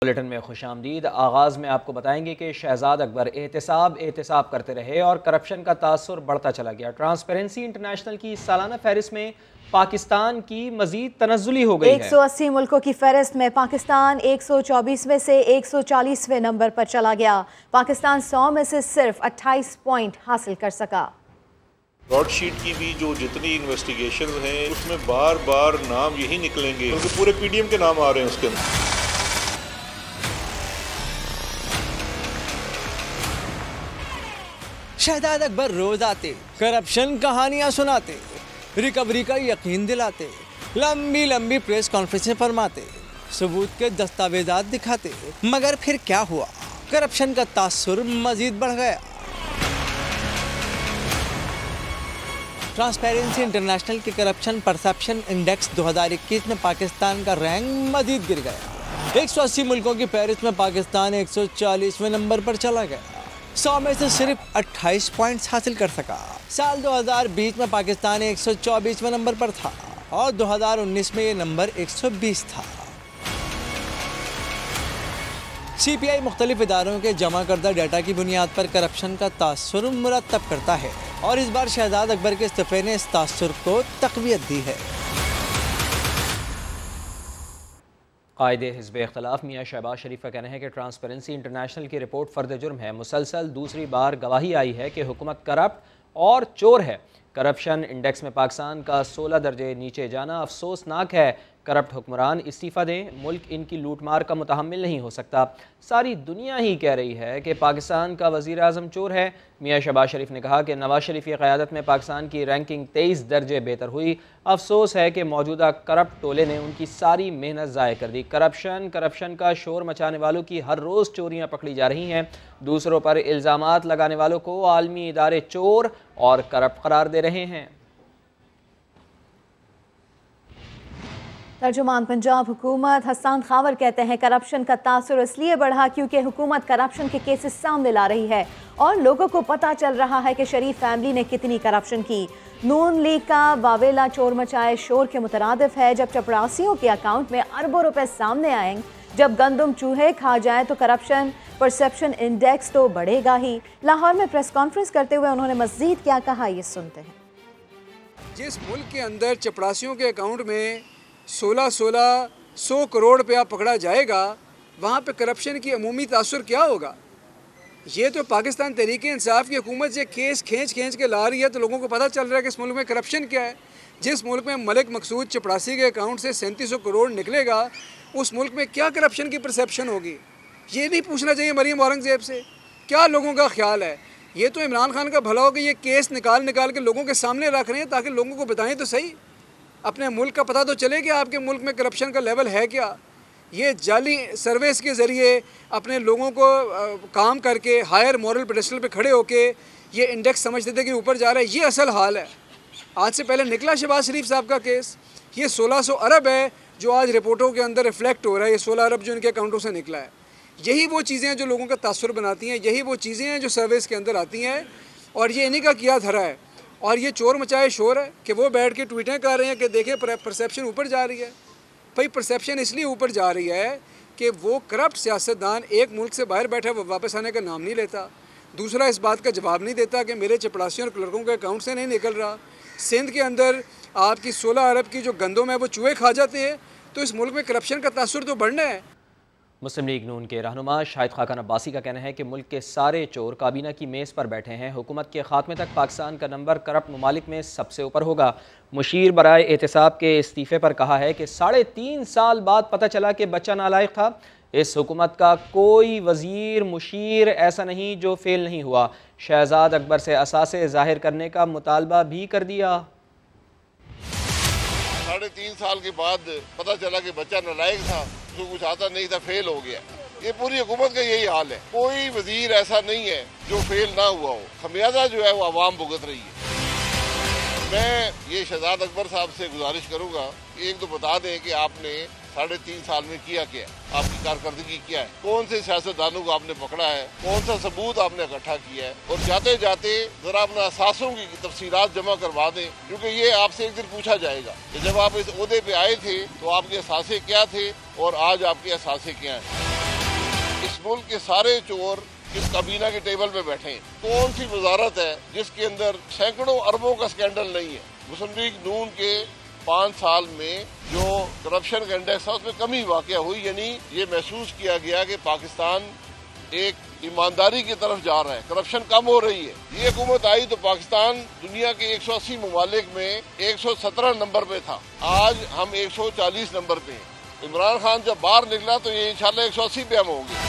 Bulletin में खुशामदीद। आगाज़ में आपको बताएंगे कि शहजाद अकबर एहतसाब करते रहे और करप्शन का तासुर बढ़ता चला गया। ट्रांसपेरेंसी इंटरनेशनल की सालाना फहरिस्त में पाकिस्तान की मजीद तनज़्ज़ुली हो गई है। 180 मुल्कों की फहरिस्त में पाकिस्तान 124वें से 140वें नंबर पर चला गया। पाकिस्तान 100 में से सिर्फ 28 पॉइंट हासिल कर सका। ब्रॉडशीट की भी जो जितनी इन्वेस्टिगेशन हैं उसमें बार बार नाम यही निकलेंगे, क्योंकि पूरे पीडीएम के नाम आ रहे हैं उसके अंदर। शहजाद अकबर रोज आते, करप्शन कहानियां सुनाते, रिकवरी का यकीन दिलाते, लंबी लंबी प्रेस कॉन्फ्रेंसें फरमाते, सबूत के दस्तावेजात दिखाते, मगर फिर क्या हुआ? करप्शन का तासुर मजीद बढ़ गया। ट्रांसपेरेंसी इंटरनेशनल के करप्शन परसेप्शन इंडेक्स 2021 में पाकिस्तान का रैंक मजीद गिर गया। 180 मुल्कों की फहरिस्त में पाकिस्तान 140वें नंबर पर चला गया। 100 में से सिर्फ 28 पॉइंट्स हासिल कर सका। साल 2020 में पाकिस्तान 124वें नंबर पर था और 2019 में ये नंबर 120 था। CPI मुख्तलिफ इदारों के जमा करदा डाटा की बुनियाद पर करप्शन का तासुर मुरतब करता है और इस बार शहजाद अकबर के इस्तीफे ने इस तासुर को तक़वियत दी है। कायदे हिज़्ब इख्तिलाफ मियाँ शहबाज शरीफ का कहना है कि ट्रांसपेरेंसी इंटरनेशनल की रिपोर्ट फ़र्द जुर्म है। मुसलसल दूसरी बार गवाही आई है कि हुकूमत करप्ट और चोर है। करप्शन इंडेक्स में पाकिस्तान का 16 दर्जे नीचे जाना अफसोसनाक है। करप्ट हुक्मरान इस्तीफ़ा दें, मुल्क इनकी लूटमार का मुतहम्मिल नहीं हो सकता। सारी दुनिया ही कह रही है कि पाकिस्तान का वज़ीर आज़म चोर है। मियाँ शहबाज शरीफ ने कहा कि नवाज शरीफ की क़यादत में पाकिस्तान की रैंकिंग 23 दर्जे बेहतर हुई। अफसोस है कि मौजूदा करप्ट टोले ने उनकी सारी मेहनत ज़ाय कर दी। करप्शन का शोर मचाने वालों की हर रोज़ चोरियाँ पकड़ी जा रही हैं। दूसरों पर इल्ज़ामात लगाने वालों को आलमी इदारे चोर और करप्ट करार दे रहे हैं। तर्जुमान पंजाब हुकूमत हसन खावर कहते हैं करप्शन का तासुर इसलिए बढ़ा क्योंकि हुकूमत करप्शन के केसेस सामने ला रही है और लोगों को पता चल रहा है कि शरीफ फैमिली ने कितनी करप्शन की। नून लीग का वावेला चोर मचाए शोर के मुतरादिफ है। जब चपरासियों के अकाउंट में अरबों रुपए सामने आएंगे, जब गंदम चूहे खा जाए तो करप्शन परसेप्शन इंडेक्स तो बढ़ेगा ही। लाहौर में प्रेस कॉन्फ्रेंस करते हुए उन्होंने मज़ीद क्या कहा, ये सुनते हैं। जिस मुल्क के अंदर चपरासियों के अकाउंट में 1600 करोड़ रुपया पकड़ा जाएगा, वहाँ पे करप्शन की अमूमी तासुर क्या होगा? ये तो पाकिस्तान तहरीक इंसाफ की हुकूमत ये केस खींच के ला रही है तो लोगों को पता चल रहा है कि इस मुल्क में करप्शन क्या है। जिस मुल्क में मलिक मकसूद चपरासी के अकाउंट से 3700 करोड़ निकलेगा, उस मुल्क में क्या करप्शन की परसेप्शन होगी? ये नहीं पूछना चाहिए मरीम औरंगज़ेब से क्या लोगों का ख्याल है। ये तो इमरान खान का भला हो कि ये केस निकाल के लोगों के सामने रख रहे हैं ताकि लोगों को बताएं तो सही, अपने मुल्क का पता तो चले कि आपके मुल्क में करप्शन का लेवल है क्या। ये जाली सर्विस के ज़रिए अपने लोगों को काम करके हायर मॉरल पेडेस्टल पे खड़े होके ये इंडेक्स समझते थे कि ऊपर जा रहा है। ये असल हाल है। आज से पहले निकला शहबाज शरीफ साहब का केस, ये 1600 अरब है जो आज रिपोर्टों के अंदर रिफ्लेक्ट हो रहा है। ये 16 अरब जो इनके अकाउंटों से निकला है। यही वो चीज़ें हैं जो लोगों का तासुर बनाती हैं, यही वो चीज़ें हैं जो सर्विस के अंदर आती हैं और ये इन्हीं का किया धरा है। और ये चोर मचाए शोर है कि वो बैठ के ट्वीटें कर रहे हैं कि देखें परसेप्शन ऊपर जा रही है। भाई परसेप्शन इसलिए ऊपर जा रही है कि वो करप्ट सियासतदान एक मुल्क से बाहर बैठा वो वापस आने का नाम नहीं लेता। दूसरा इस बात का जवाब नहीं देता कि मेरे चपरासियों और क्लर्कों के अकाउंट से नहीं निकल रहा। सिंध के अंदर आपकी 16 अरब की जो गंदम है वो चूहे खा जाते हैं, तो इस मुल्क में करप्शन का तासुर तो बढ़ना है। मुस्लिम लीग नून के रहनुमा शाहिद खाकान अब्बासी का कहना है कि मुल्क के सारे चोर काबीना की मेज़ पर बैठे हैं। हुकूमत के खात्मे तक पाकिस्तान का नंबर करप्ट ममालिक में सबसे ऊपर होगा। मुशीर बराए एहतसाब के इस्तीफ़े पर कहा है कि 3.5 साल बाद पता चला कि बच्चा नालायक था। इस हुकूमत का कोई वज़ीर मुशीर ऐसा नहीं जो फेल नहीं हुआ। शहजाद अकबर से असासे ज़ाहिर करने का मुतालबा भी कर दिया। 3.5 साल के बाद पता चला कि बच्चा नालायक था, उसको कुछ आता नहीं था, फेल हो गया। ये पूरी हुकूमत का यही हाल है। कोई वजीर ऐसा नहीं है जो फेल ना हुआ हो। खमियाजा जो है वो आवाम भुगत रही है। मैं ये शहजाद अकबर साहब से गुजारिश करूंगा, एक तो बता दें कि आपने 3.5 साल में किया क्या, आपकी कारकर्दगी क्या है, कौन से सियासतदानों को आपने पकड़ा है, कौन सा सबूत आपने इकट्ठा किया है, और जाते जाते जरा अपना असासों की तफसीलात जमा करवा दें, क्योंकि ये आपसे एक दिन पूछा जाएगा कि जब आप इस ओहदे पे आए थे तो आपके असासे क्या थे और आज आपके असासे क्या हैं। इस मुल्क के सारे चोर इस काबीना के टेबल पे बैठे हैं। कौन सी वजारत है जिसके अंदर सैकड़ों अरबों का स्कैंडल नहीं है? मुस्लिम लीग नून के 5 साल में जो करप्शन का इंडेक्स था उसमें कमी वाक़या हुई, यानी ये महसूस किया गया कि पाकिस्तान एक ईमानदारी की तरफ जा रहा है, करप्शन कम हो रही है। ये हुकूमत आई तो पाकिस्तान दुनिया के 180 ममालिक में 117 नंबर पे था, आज हम 140 नंबर पे हैं। इमरान खान जब बाहर निकला तो ये इंशाल्लाह 180 पे हम होंगे।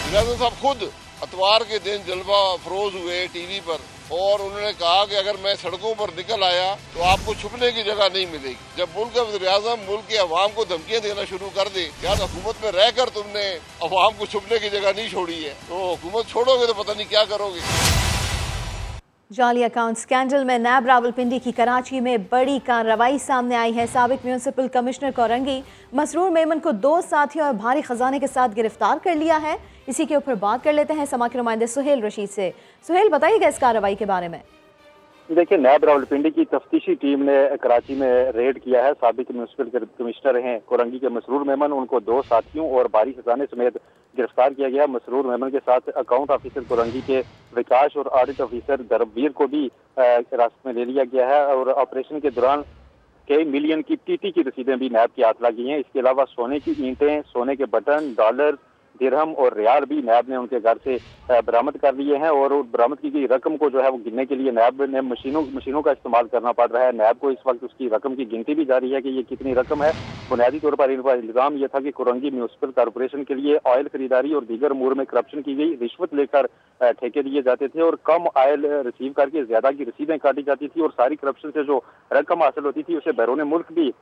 वज़ीर-ए-आज़म साहब खुद अतवार के दिन जलवा अफरोज हुए टीवी पर और उन्होंने कहा कि अगर मैं सड़कों पर निकल आया तो आपको छुपने की जगह नहीं मिलेगी। जब मुल्क का वज़ीर-ए-आज़म मुल्क के अवाम को धमकियां देना शुरू कर दे, क्या हुकूमत में रहकर तुमने अवाम को छुपने की जगह नहीं छोड़ी है, तो हुकूमत छोड़ोगे तो पता नहीं क्या करोगे। जाली अकाउंट स्कैंडल में नैब रावलपिंडी की कराची में बड़ी कार्रवाई सामने आई है। साबिक म्यूनिसिपल कमिश्नर कोरंगी मसरूर मेमन को 2 साथियों और भारी खजाने के साथ गिरफ्तार कर लिया है। इसी के ऊपर बात कर लेते हैं समा के नुमाइंदे सुहेल रशीद से। सुहेल, बताइएगा इस कार्रवाई के बारे में। देखिए, नैब रावलपिंडी की तफ्तीशी टीम ने कराची में रेड किया है। साबिक म्यूनिसिपल कमिश्नर हैं कोरंगी के मसरूर मेमन, उनको 2 साथियों और भारी खजाने समेत गिरफ्तार किया गया। मसरूर मेमन के साथ अकाउंट ऑफिसर कोरंगी के विकास और ऑडिट ऑफिसर धर्मवीर को भी हिरासत में ले लिया गया है और ऑपरेशन के दौरान कई मिलियन की टीटी की रसीदें भी नैब की हाथ लगी हैं। इसके अलावा सोने की ईंटें, सोने के बटन, डॉलर, दिरहम और रियाल भी नैब ने उनके घर से बरामद कर लिए हैं और बरामद की गई रकम को जो है वो गिनने के लिए नैब ने मशीनों का इस्तेमाल करना पड़ रहा है। नैब को इस वक्त उसकी रकम की गिनती भी जारी है कि ये कितनी रकम है। बुनियादी तौर पर इल्जाम यह था कि कोरंगी म्यूनिसिपल कॉर्पोरेशन के लिए ऑयल खरीदारी और दीगर अमूर में करप्शन की गई, रिश्वत लेकर ठेके दिए जाते थे और कम ऑयल रिसीव करके ज्यादा की रसीदें काटी जाती थी और सारी करप्शन से जो रकम हासिल होती थी उसे बैरून मुल्क भी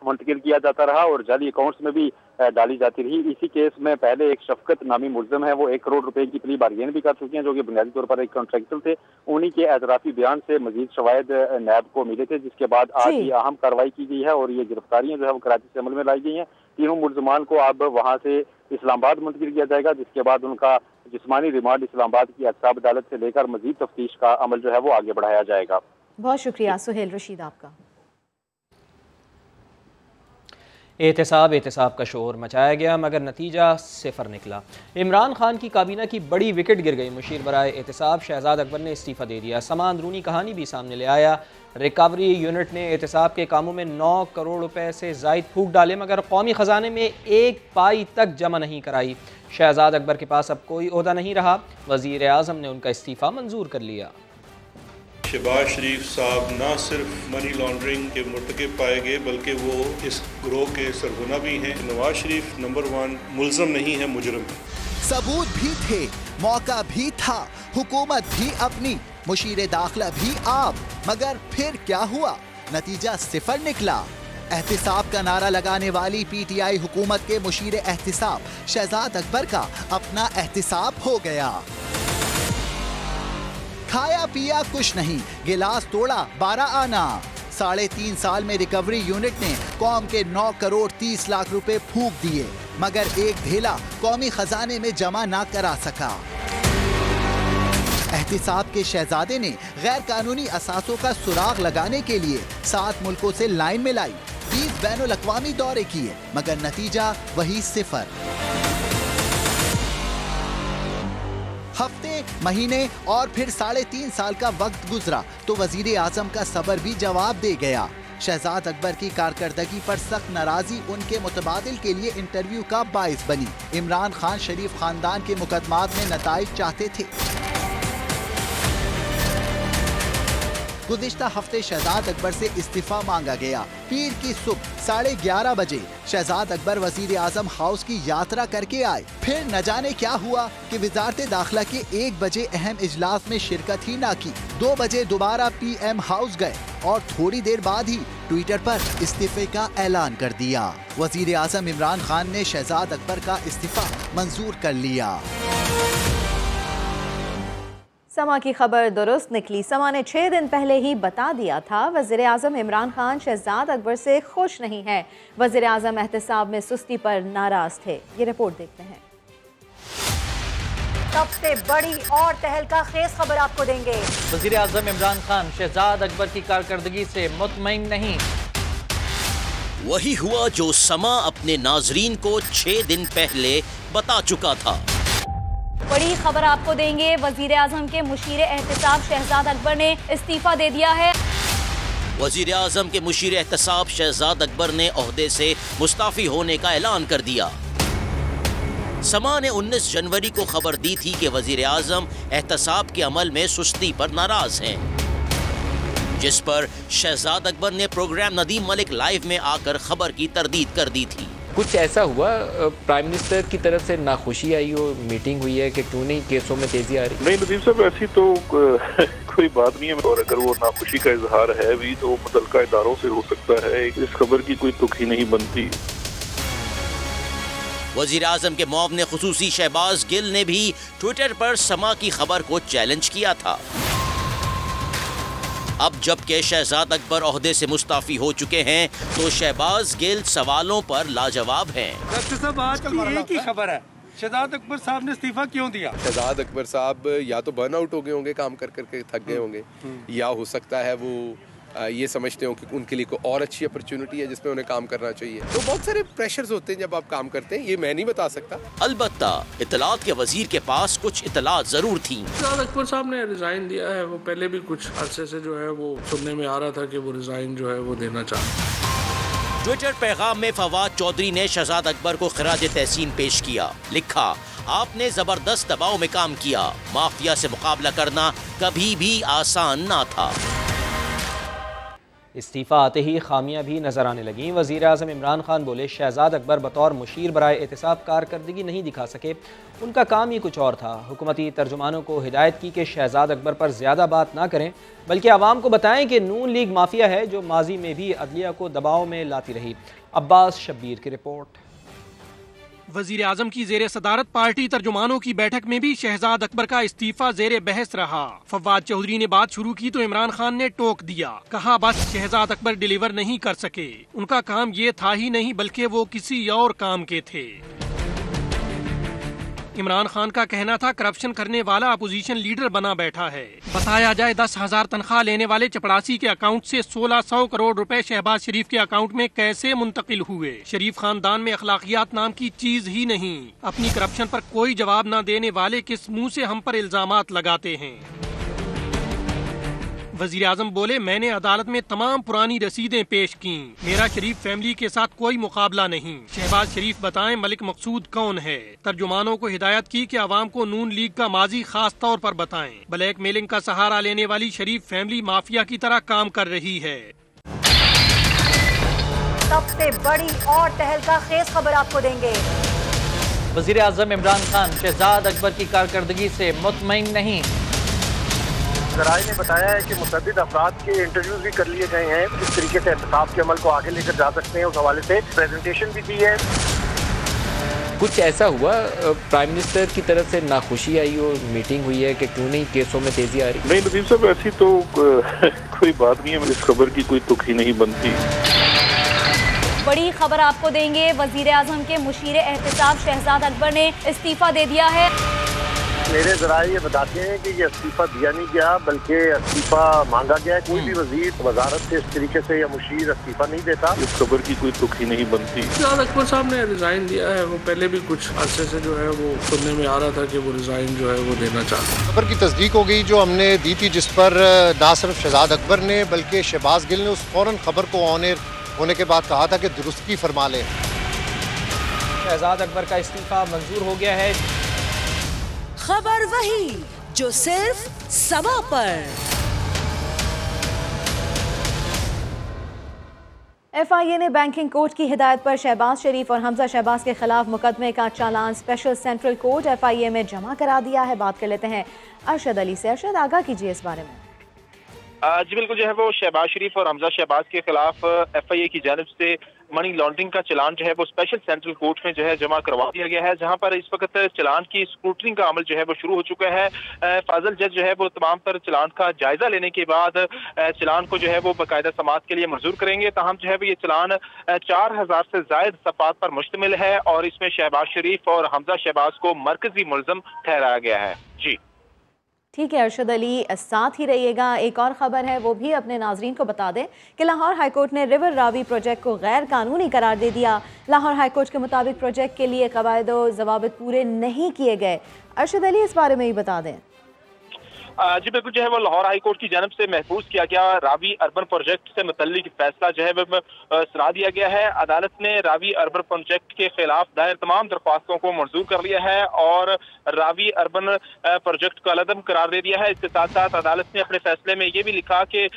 मुंतकिल किया जाता रहा और जाली अकाउंट्स में भी डाली जाती रही। इसी केस में पहले एक शफकत नामी मुल्ज़म है, वो 1 करोड़ रुपए की प्ली बार्गेन भी कर चुके हैं, जो कि बुनियादी तौर पर एक कॉन्ट्रैक्चुअल थे। उन्हीं के एतराफी बयान से मजीद शवाहिद नैब को मिले थे, जिसके बाद आज ये अहम कार्रवाई की गई है और ये गिरफ्तारियां जो है वो कराची से अमल में लाई गई हैं। तीनों मुल्ज़मान को अब वहाँ से इस्लामाबाद मुंतकिल किया जाएगा, जिसके बाद उनका जिस्मानी रिमांड इस्लामाबाद की एहतसाब अदालत से लेकर मजीद तफ्तीश का अमल जो है वो आगे बढ़ाया जाएगा। बहुत शुक्रिया सुहेल रशीद आपका। एहतसाब का शोर मचाया गया मगर नतीजा सिफर निकला। इमरान खान की काबीना की बड़ी विकेट गिर गई। मुशीर बराए एहतसाब शहजाद अकबर ने इस्तीफ़ा दे दिया। समा अंदरूनी कहानी भी सामने ले आया। रिकवरी यूनिट ने एहतसाब के कामों में 9 करोड़ रुपए से जायद फूक डाले मगर कौमी ख़जाने में 1 पाई तक जमा नहीं कराई। शहजाद अकबर के पास अब कोई ओहदा नहीं रहा। वज़ीर आज़म ने उनका इस्तीफ़ा मंजूर कर लिया। शहबाज शरीफ साहब न सिर्फ मनी लॉन्ड्रिंग के मुर्तकिब पाए गए बल्कि वो इस ग्रोह के सरगना भी हैं। नवाज शरीफ नंबर 1 मुल्ज़म नहीं है, मुजरिम है। सबूत भी थे, मौका भी था, हुकूमत भी अपनी, मुशीर दाखिला भी आप, मगर फिर क्या हुआ? नतीजा सिफर निकला। एहतिसाब का नारा लगाने वाली पीटीआई हुकूमत के मुशीर एहतिसाब शहजाद अकबर का अपना एहतिसाब हो गया। खाया पिया कुछ नहीं, गिलास तोड़ा 12 आना। 3.5 साल में रिकवरी यूनिट ने कौम के 9 करोड़ 30 लाख रुपए फूंक दिए मगर एक ढेला कौमी खजाने में जमा ना करा सका। एहतिसाब के शहजादे ने गैर कानूनी असासों का सुराग लगाने के लिए 7 मुल्कों से लाइन में लाई, 20 बैनुल अक़वामी दौरे किए मगर नतीजा वही सिफर। हफ्ते, महीने और फिर 3.5 साल का वक्त गुजरा तो वजीर आजम का सब्र भी जवाब दे गया। शहजाद अकबर की कारकर्दगी पर सख्त नाराजगी उनके मुतबादिल के लिए इंटरव्यू का बाइस बनी। इमरान खान शरीफ खानदान के मुकदमात में नताइज चाहते थे। गुज़िश्ता हफ्ते शहजाद अकबर से इस्तीफा मांगा गया। पीर की सुबह 11:30 बजे शहजाद अकबर वजीर आजम हाउस की यात्रा करके आए। फिर न जाने क्या हुआ कि वजारत दाखिला के 1 बजे अहम इजलास में शिरकत ही ना की। 2 बजे दोबारा PM हाउस गए और थोड़ी देर बाद ही ट्विटर पर इस्तीफे का ऐलान कर दिया। वजीर आजम इमरान खान ने शहजाद अकबर का इस्तीफा मंजूर कर लिया। समा की खबर दुरुस्त निकली। समा ने 6 दिन पहले ही बता दिया था वज़ीर आज़म इमरान खान शहजाद अकबर से खुश नहीं है। वज़ीर आज़म एहतसाब में सुस्ती पर नाराज थे। ये रिपोर्ट देखते हैं। सबसे बड़ी और तहलका खेज खबर आपको देंगे। वज़ीर आज़म इमरान खान शहजाद अकबर की कारकर्दगी से मुतमईन नहीं। वही हुआ जो समा अपने नाजरीन को 6 दिन पहले बता चुका था। बड़ी खबर आपको देंगे, वजीर आजम के मुशीर एहतसाब शहजाद अकबर ने इस्तीफा दे दिया है। वजीर आजम के मुशीर एहतसाब शहजाद अकबर ने ओहदे से मुस्ताफी होने का ऐलान कर दिया। समा ने 19 जनवरी को खबर दी थी कि वजीर आजम एहतसाब के अमल में सुस्ती पर नाराज हैं, जिस पर शहजाद अकबर ने प्रोग्राम नदीम मलिक लाइव में आकर खबर की तरदीद कर दी थी। कुछ ऐसा हुआ प्राइम मिनिस्टर की तरफ से नाखुशी आई हो, मीटिंग हुई है कि क्यों नहीं केसों में तेजी आ रही? नहीं नदीम साहब, ऐसी तो कोई बात नहीं है, और अगर वो नाखुशी का इजहार है भी तो मुतल्लिका इदारों से हो सकता है। इस खबर की कोई तुक ही नहीं बनती। वजीर आजम के मुआवने खुसूसी शहबाज गिल ने भी ट्विटर पर समा की खबर को चैलेंज किया था। अब जबकि शहजाद अकबर ओहदे से मुस्ताफी हो चुके हैं तो शहबाज गिल सवालों पर लाजवाब हैं। डॉक्टर साहब, आज की एक ही खबर है, शहजाद अकबर साहब ने इस्तीफा क्यों दिया? शहजाद अकबर साहब या तो बर्न आउट हो गए होंगे, काम कर करके थक गए होंगे, या हो सकता है वो ये समझते हो कि उनके लिए कोई और अच्छी अपॉर्चुनिटी है जिसमें उन्हें काम करना चाहिए। तो बहुत सारे प्रेशर्स होते हैं जब आप काम करते हैं, ये मैं नहीं बता सकता। अलबत्ता इतलात के वजीर के पास कुछ इतलात जरूर थी। शहजाद अकबर साहब ने रिजाइन दिया है, वो पहले भी कुछ अरसे से जो है वो सुनने में आ रहा था कि वो रिजाइन जो है वो देना चाहते। ट्विटर पैगाम में फवाद चौधरी ने शहजाद अकबर को खराज तहसीन पेश किया। लिखा, आपने जबरदस्त दबाव में काम किया, माफिया से मुकाबला करना कभी भी आसान ना था। इस्तीफ़ा आते ही खामियां भी नजर आने लगीं। वज़ीर आज़म इमरान खान बोले, शहजाद अकबर बतौर मुशीर बराए एहतसाब कारकर्दगी नहीं दिखा सके, उनका काम ही कुछ और था। हुकूमती तर्जुमानों को हिदायत की कि शहजाद अकबर पर ज़्यादा बात ना करें, बल्कि आवाम को बताएं कि नून लीग माफिया है जो माजी में भी अदलिया को दबाव में लाती रही। अब्बास शब्बीर की रिपोर्ट। वजीर आजम की जेर सदारत पार्टी तर्जुमानों की बैठक में भी शहजाद अकबर का इस्तीफा जेर बहस रहा। फवाद चौधरी ने बात शुरू की तो इमरान खान ने टोक दिया। कहा, बस शहजाद अकबर डिलीवर नहीं कर सके, उनका काम ये था ही नहीं बल्कि वो किसी और काम के थे। इमरान खान का कहना था, करप्शन करने वाला अपोजिशन लीडर बना बैठा है। बताया जाए 10,000 तनख्वाह लेने वाले चपड़ासी के अकाउंट से 1600 करोड़ रुपए शहबाज शरीफ के अकाउंट में कैसे मुंतकिल हुए? शरीफ खानदान में अखलाकियात नाम की चीज ही नहीं। अपनी करप्शन पर कोई जवाब न देने वाले किस मुंह से हम पर इल्जामात लगाते हैं? वजीर आजम बोले, मैंने अदालत में तमाम पुरानी रसीदें पेश की, मेरा शरीफ फैमिली के साथ कोई मुकाबला नहीं। शहबाज शरीफ बताएं मलिक मकसूद कौन है? तर्जुमानों को हिदायत की कि आवाम को नून लीग का माजी खास तौर पर बताएं। ब्लैक मेलिंग का सहारा लेने वाली शरीफ फैमिली माफिया की तरह काम कर रही है। सबसे बड़ी और तहलका खेज खबर आपको देंगे। वजीर आजम इमरान खान शहजाद अकबर की कारकर्दगी से मुतमईन नहीं। ज़राए ने बताया है कि मुतअद्दिद अफराद के इंटरव्यूज भी कर लिए गए हैं, किस तरीके से एहतसाब के अमल को आगे लेकर जा सकते हैं, उस हवाले से प्रेजेंटेशन भी दी है। कुछ ऐसा हुआ प्राइम मिनिस्टर की तरफ से नाखुशी आई हो, मीटिंग हुई है कि क्यों नहीं केसों में तेजी आ रही? नहीं नदीम साहब, ऐसी तो कोई बात नहीं है, इस खबर की कोई तुक ही नहीं बनती। बड़ी खबर आपको देंगे, वजीर आजम के मुशीर एहतसाब शहजाद अकबर ने इस्तीफा दे दिया है। मेरे ज़राए ये बताते हैं कि ये इस्तीफा दिया नहीं गया बल्कि इस्तीफा मांगा गया है। कोई भी वजीर वजारत से इस तरीके से या मुशीर इस्तीफा नहीं देता। इस खबर की कोई तुक ही नहीं बनती। शहजाद अकबर साहब ने रिजाइन दिया है, वो पहले भी कुछ अरसे से जो है वो सुनने में आ रहा था कि वो रिजाइन जो है वो देना चाहते। खबर की तस्दीक हो गई जो हमने दी थी, जिस पर ना सिर्फ शहजाद अकबर ने बल्कि शहबाज गिल ने उस फौरन खबर को ऑन एयर होने के बाद कहा था कि दुरुस्ती फरमा लें। शहजाद अकबर का इस्तीफा मंजूर हो गया है। खबर वही जो सिर्फ समा पर। FIA ने बैंकिंग कोर्ट की हिदायत पर शहबाज शरीफ और हमजा शहबाज के खिलाफ मुकदमे का चालान स्पेशल सेंट्रल कोर्ट FIA में जमा करा दिया है। बात कर लेते हैं अरशद अली से। अरशद, आगाह कीजिए इस बारे में। जी बिल्कुल, जो है वो शहबाज शरीफ और हमजा शहबाज के खिलाफ FIA की जानिब से मनी लॉन्ड्रिंग का चलान जो है वो स्पेशल सेंट्रल कोर्ट में जो है जमा करवा दिया गया है, जहां पर इस वक्त चलान की स्क्रूटनिंग का अमल जो है वो शुरू हो चुका है। फाजल जज जो है वो तमाम तर चलान का जायजा लेने के बाद चलान को जो है वो बाकायदा समात के लिए मंजूर करेंगे। ताहम जो है वो ये चलान 4000 से जायद सफ़ात पर मुश्तमिल है और इसमें शहबाज शरीफ और हमजा शहबाज को मरकजी मुल्ज़म ठहराया गया है। जी ठीक है अरशद अली, साथ ही रहिएगा। एक और ख़बर है, वो भी अपने नाजरीन को बता दें कि लाहौर हाईकोर्ट ने रिवर रावी प्रोजेक्ट को गैर कानूनी करार दे दिया। लाहौर हाईकोर्ट के मुताबिक प्रोजेक्ट के लिए कवायद व ज़वाबित पूरे नहीं किए गए। अरशद अली, इस बारे में ही बता दें। जी बिल्कुल, जो है वो लाहौर हाई कोर्ट की जानब से महफूज किया गया रावी अर्बन प्रोजेक्ट से मुतल्लिक फैसला जो है वो सुना दिया गया है। अदालत ने रावी अर्बन प्रोजेक्ट के खिलाफ दायर तमाम दरख्वास्तों को मंजूर कर लिया है और रावी अर्बन प्रोजेक्ट को अलअदम करार दे दिया है। इसके साथ साथ अदालत ने अपने फैसले में ये भी लिखा कि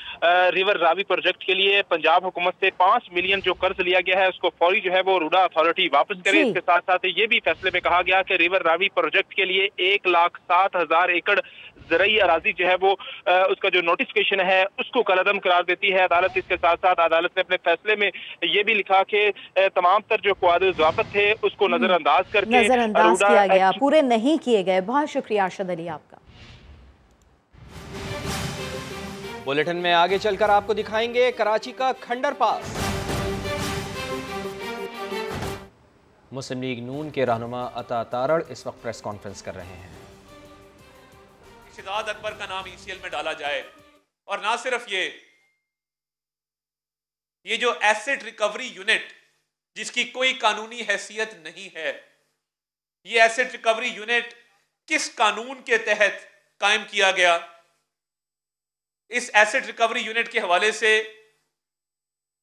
रिवर रावी प्रोजेक्ट के लिए पंजाब हुकूमत से 5 मिलियन जो कर्ज लिया गया है उसको फौरी जो है वो रूडा अथॉरिटी वापस करे। इसके साथ साथ ये भी फैसले में कहा गया कि रिवर रावी प्रोजेक्ट के लिए 1,07,000 एकड़ ज़रई अराजी जो है वो उसका जो नोटिफिकेशन है उसको कलअदम करार देती है अदालत। इसके साथ साथ अदालत ने अपने फैसले में ये भी लिखा कि तमाम तर जो क़वायद ज़ाब्त थे उसको नजरअंदाज करके नजरअंदाज किया गया, पूरे नहीं किए गए। बहुत शुक्रिया अरशद अली आपका। बुलेटिन में आगे चलकर आपको दिखाएंगे कराची का खंडर पास। मुस्लिम लीग नून के रहनुमा अता तारड़ इस वक्त प्रेस कॉन्फ्रेंस कर रहे हैं। शहजाद अकबर का नाम ECL में डाला जाए और ना सिर्फ ये जो एसेट रिकवरी यूनिट जिसकी कोई कानूनी हैसियत नहीं है, ये एसेट रिकवरी यूनिट किस कानून के तहत कायम किया गया, इस एसेट रिकवरी यूनिट के हवाले से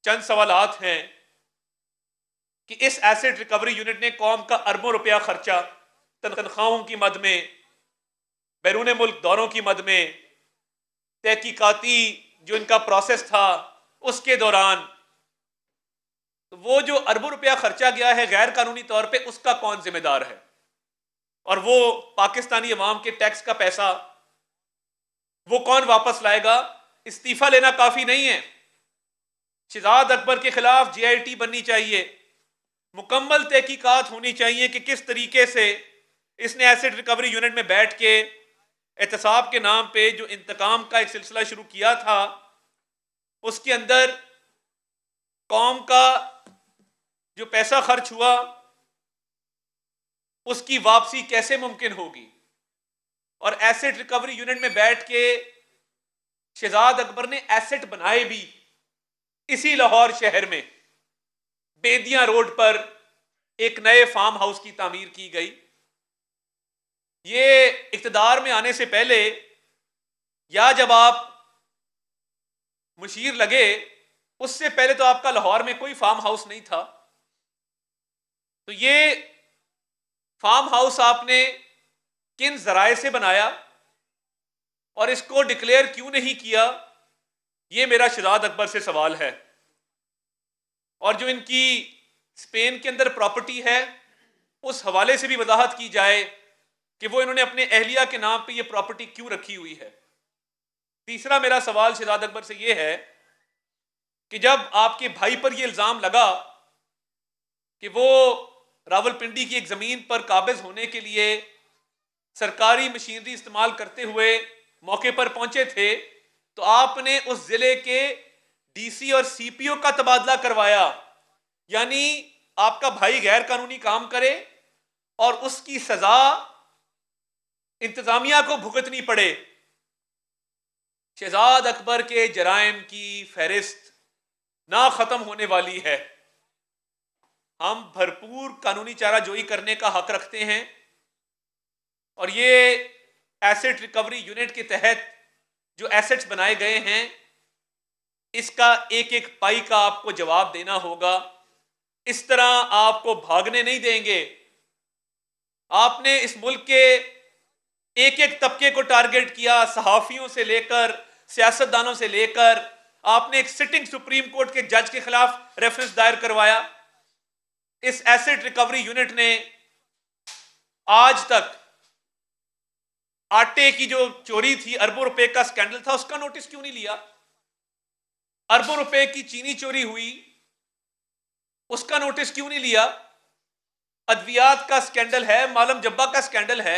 चंद सवालात हैं कि इस एसेट रिकवरी यूनिट ने कौम का अरबों रुपया खर्चा तनख्वाहों की मद में, बैरून मुल्क दौरों की मद में, तहकीकाती जो इनका प्रोसेस था उसके दौरान, तो वो जो अरबों रुपया खर्चा गया है गैर कानूनी तौर पे, उसका कौन जिम्मेदार है? और वो पाकिस्तानी अवाम के टैक्स का पैसा वो कौन वापस लाएगा? इस्तीफा लेना काफी नहीं है। शहजाद अकबर के खिलाफ GIT बननी चाहिए, मुकम्मल तहकीकात होनी चाहिए कि किस तरीके से इसने एसेट रिकवरी यूनिट में बैठ के एहतसाब के नाम पे जो इंतकाम का एक सिलसिला शुरू किया था उसके अंदर कौम का जो पैसा खर्च हुआ उसकी वापसी कैसे मुमकिन होगी। और एसेट रिकवरी यूनिट में बैठ के शहजाद अकबर ने एसेट बनाए भी इसी लाहौर शहर में, बेदियां रोड पर एक नए फार्म हाउस की तामीर की गई। ये इक्तदार में आने से पहले या जब आप मुशीर लगे उससे पहले तो आपका लाहौर में कोई फार्म हाउस नहीं था। तो ये फार्म हाउस आपने किन जराए से बनाया और इसको डिक्लेयर क्यों नहीं किया, ये मेरा शहजाद अकबर से सवाल है। और जो इनकी स्पेन के अंदर प्रॉपर्टी है उस हवाले से भी वजाहत की जाए कि वो इन्होंने अपने अहलिया के नाम पे ये प्रॉपर्टी क्यों रखी हुई है। तीसरा मेरा सवाल शहजाद अकबर से ये है कि जब आपके भाई पर ये इल्जाम लगा कि वो रावलपिंडी की एक जमीन पर काबिज होने के लिए सरकारी मशीनरी इस्तेमाल करते हुए मौके पर पहुंचे थे, तो आपने उस जिले के DC और CPO का तबादला करवाया, यानी आपका भाई गैर कानूनी काम करे और उसकी सजा इंतजामिया को भुगतनी पड़े। शहजाद अकबर के जराइम की फहरिस्त ना खत्म होने वाली है। हम भरपूर कानूनी चाराजोई करने का हक रखते हैं और ये एसेट रिकवरी यूनिट के तहत जो एसेट्स बनाए गए हैं इसका एक एक पाई का आपको जवाब देना होगा। इस तरह आपको भागने नहीं देंगे। आपने इस मुल्क के एक एक तबके को टारगेट किया, सहाफियों से लेकर सियासतदानों से लेकर। आपने एक सिटिंग सुप्रीम कोर्ट के जज के खिलाफ रेफरेंस दायर करवाया। इस एसेट रिकवरी यूनिट ने आज तक आटे की जो चोरी थी, अरबों रुपए का स्कैंडल था, उसका नोटिस क्यों नहीं लिया? अरबों रुपए की चीनी चोरी हुई, उसका नोटिस क्यों नहीं लिया? अद्वियात का स्कैंडल है, मालम जब्बा का स्कैंडल है।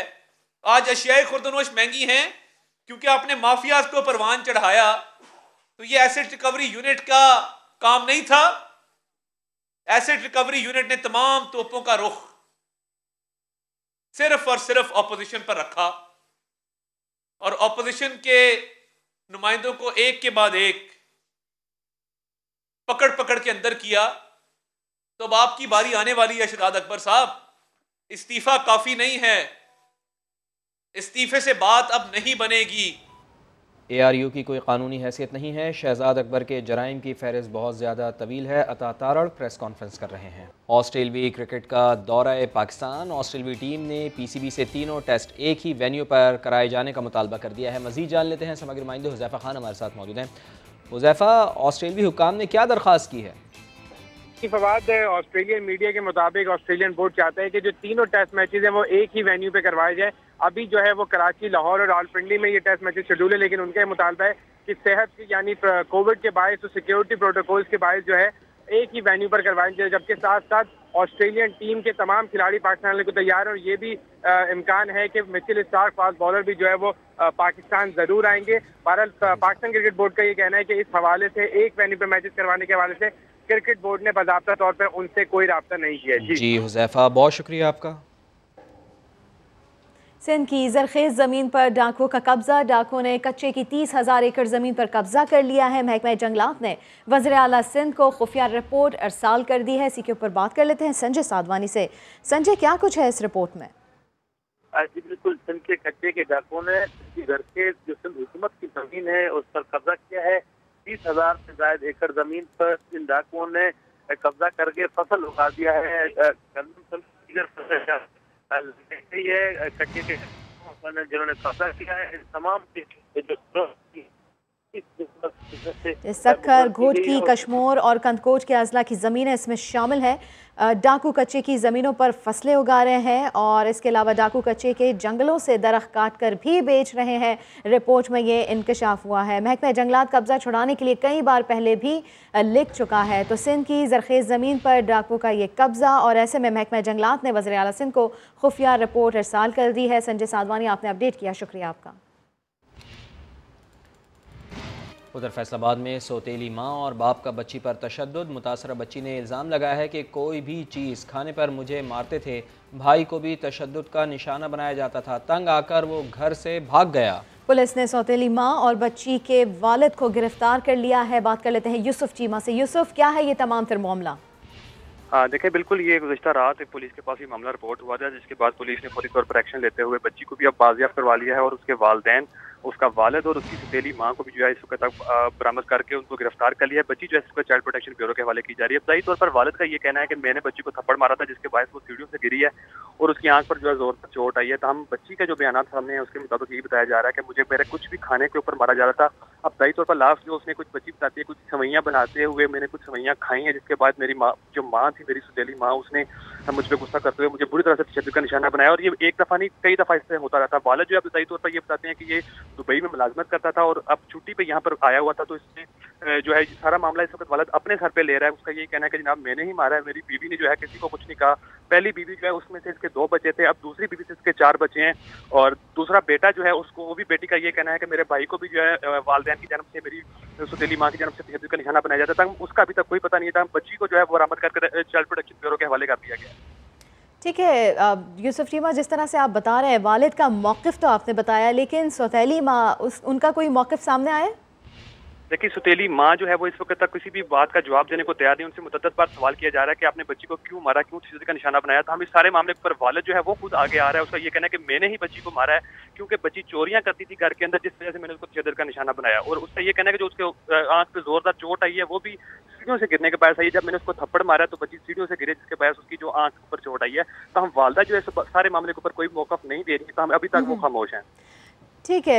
आज अशियाए खुर्दनोश महंगी हैं क्योंकि आपने माफियाज को परवान चढ़ाया। तो ये एसेट रिकवरी यूनिट का काम नहीं था। एसेट रिकवरी यूनिट ने तमाम तोपों का रुख सिर्फ और सिर्फ ऑपोजिशन पर रखा। और ऑपोजिशन के नुमाइंदों को एक के बाद एक पकड़ पकड़ के अंदर किया, तो अब आपकी बारी आने वाली है शहजाद अकबर साहब। इस्तीफा काफी नहीं है, इस्तीफे से बात अब नहीं बनेगी। ARU की कोई कानूनी हैसियत नहीं है। शहजाद अकबर के जराइम की फहरिस्त बहुत ज़्यादा तवील है। अता तारड़ प्रेस कॉन्फ्रेंस कर रहे हैं। ऑस्ट्रेलवी क्रिकेट का दौरा पाकिस्तान। ऑस्ट्रेलवी टीम ने PCB से तीनों टेस्ट एक ही वेन्यू पर कराए जाने का मुतालबा कर दिया है। मज़ीद जान लेते हैं, समग्र नुमाइंदे हुज़ैफ़ा खान हमारे साथ मौजूद हैं। हुज़ैफ़ा, ऑस्ट्रेलवी हुक्काम ने क्या दरख्वास्त की है? फवाद, ऑस्ट्रेलियन मीडिया के मुताबिक ऑस्ट्रेलियन बोर्ड चाहता है कि जो तीनों टेस्ट मैचेस हैं वो एक ही वेन्यू पे करवाए जाए। अभी जो है वो कराची, लाहौर और रावलपिंडी में ये टेस्ट मैचेस शेड्यूल है, लेकिन उनका मुतालबा है कि सेहत की यानी कोविड के बायस और सिक्योरिटी प्रोटोकॉल्स के बायस जो है एक ही वेन्यू पर करवाए जाए। जबकि साथ साथ ऑस्ट्रेलियन टीम के तमाम खिलाड़ी पाकिस्तान आने को तैयार है और ये भी इम्कान है कि मिचेल स्टार्क फास्ट बॉलर भी जो है वो पाकिस्तान जरूर आएंगे। बहरहाल पाकिस्तान क्रिकेट बोर्ड का ये कहना है कि इस हवाले से एक वेन्यू पर मैचेस करवाने के हवाले से क्रिकेट बोर्ड ने बाज़ाब्ता तौर पर उनसे कोई राब्ता नहीं किया। जी हुज़ैफ़ा, बहुत शुक्रिया आपका। सिंध की जरखेज ज़मीन पर डाकुओं का कब्जा। डाकुओं ने कच्चे की 30,000 एकड़ ज़मीन पर कब्जा कर लिया है। महकमा जंगलात ने वज़ीर आला सिंध को खुफिया रिपोर्ट अरसाल कर दी है। इसी के ऊपर बात कर लेते हैं संजय साधवानी से। संजय, क्या कुछ है इस रिपोर्ट में? जी बिल्कुल, सिंध के कच्चे के डाकुओं ने जरखेज जो सिंध हुकूमत की ज़मीन है उस पर कब्जा किया है। 30,000 से ज़ायद एकड़ ज़मीन पर इन डाकुओं ने कब्जा करके फसल उगा दिया है। कच्चे के जिन्होंने कब्जा किया है तमाम सक्खर, घोटकी, कश्मोर और कंदकोट के अजला की ज़मीन है इसमें शामिल है। डाकू कच्चे की ज़मीनों पर फसलें उगा रहे हैं और इसके अलावा डाकू कच्चे के जंगलों से दरख्त काट कर भी बेच रहे हैं। रिपोर्ट में ये इंकशाफ हुआ है। महकमा जंगलात कब्जा छुड़ाने के लिए कई बार पहले भी लिख चुका है। तो सिंध की जरखेज ज़मीन पर डाकू का ये कब्जा, और ऐसे में महकमा जंगलात ने वज़ीर आला सिंध को खुफिया रिपोर्ट अरसाल कर दी है। संजय साधवानी, आपने अपडेट किया, शुक्रिया आपका। उधर फैसलाबाद में सौतेली माँ और बाप का बच्ची पर तशद्दुद। मुतासरा बच्ची ने इल्ज़ाम लगाया है कि कोई भी चीज़ खाने पर मुझे मारते थे, भाई को भी तशद्दुद का निशाना बनाया जाता था। तंग आकर वो घर से भाग गया। पुलिस ने सौतेली माँ और बच्ची के वालिद को गिरफ्तार कर लिया है। बात कर लेते हैं यूसुफ चीमा से। यूसुफ, क्या है ये तमाम फिर मामला? देखिए, बिल्कुल ये गुज़िश्ता रात पुलिस के पास ये मामला रिपोर्ट हुआ था, जिसके बाद पुलिस ने फौरी तौर पर एक्शन लेते हुए बच्ची को भी अब बाजियाब करवा लिया है और उसके वालिदैन, उसका वालिद और उसकी सौतेली माँ को भी जो है इस वक्त तक बरामद करके उनको गिरफ्तार कर लिया है। बच्ची जो है इसको चाइल्ड प्रोटेक्शन ब्यूरो के हवाले की जा रही है। इब्तदाई तौर पर वालिद का ये कहना है कि मैंने बच्ची को थप्पड़ मारा था, जिसके बायस वो सीढ़ियों से गिरी है और उसकी आंख पर जो है जोरदार चोट आई है। तो हम बच्ची का जो बयान सामने है उसके मुताबिक ये बताया जा रहा है कि मुझे मेरे कुछ भी खाने के ऊपर मारा जा रहा था। इब्तदाई तौर पर लास्ट जो उसने कुछ बच्ची बताती है, कुछ सवैयाँ बनाते हुए मैंने कुछ सवैयाँ खाई हैं, जिसके बाद मेरी माँ जो माँ थी, मेरी सौतेली माँ, उसने मुझ पर गुस्सा करते हुए मुझे बुरी तरह से तशद्दुद का निशाना बनाया। और ये एक दफ़ा नहीं, कई दफ़ा इससे होता रहता। वालिद जो है इब्तदाई तौर पर ये बताते हैं कि ये दुबई में मुलाजमत करता था और अब छुट्टी पे यहाँ पर आया हुआ था। तो इसने जो है सारा मामला इस वक्त वालिद अपने सर पे ले रहा है। उसका ये कहना है कि जनाब मैंने ही मारा है, मेरी बीवी ने जो है किसी को कुछ नहीं कहा। पहली बीवी जो है उसमें से इसके 2 बच्चे थे, अब दूसरी बीवी से इसके 4 बच्चे हैं और दूसरा बेटा जो है उसको, वो भी बेटी का ये कहना है कि मेरे भाई को भी जो है वालिदैन की जन्म से, मेरी सौतेली माँ की जन्म से तशद्दुद का निशाना बनाया जाता था। उसका अभी तक कोई पता नहीं था। बच्ची को जो है वो बरामद करके चाइल्ड प्रोटेक्शन ब्यूरो के हवाले कर दिया गया। ठीक है यूसुफ चीमा, जिस तरह से आप बता रहे हैं वालिद का मौक़िफ़ तो आपने बताया, लेकिन सौतेली माँ उनका कोई मौक़िफ़ सामने आया? देखिए, सौतेली माँ जो है वो इस वक्त तक किसी भी बात का जवाब देने को तैयार नहीं। उनसे मुतअद्दिद बार सवाल किया जा रहा है कि आपने बच्ची को क्यों मारा, क्यों तशद्दुद का निशाना बनाया। तो हम इस सारे मामले पर वालिद जो है वो खुद आगे आ रहा है। उसका ये कहना है कि मैंने ही बच्ची को मारा है, क्योंकि बच्ची चोरियां करती थी घर के अंदर, जिस वजह से मैंने उसको तशद्दुद का निशाना बनाया। और उसका ये कहना है कि जो उसके आंख पे जोरदार चोट आई है वो भी सीढ़ियों से गिरने के बायस आई है। जब मैंने उसको थप्पड़ मारा तो बच्ची सीढ़ियों से गिरे, जिसके बायस उसकी जो आंख पर चोट आई है। तो हम वालिदा जो है सारे मामले के ऊपर कोई मौक़िफ़ नहीं दे रही, तो हम अभी तक वो खामोश हैं। ठीक है,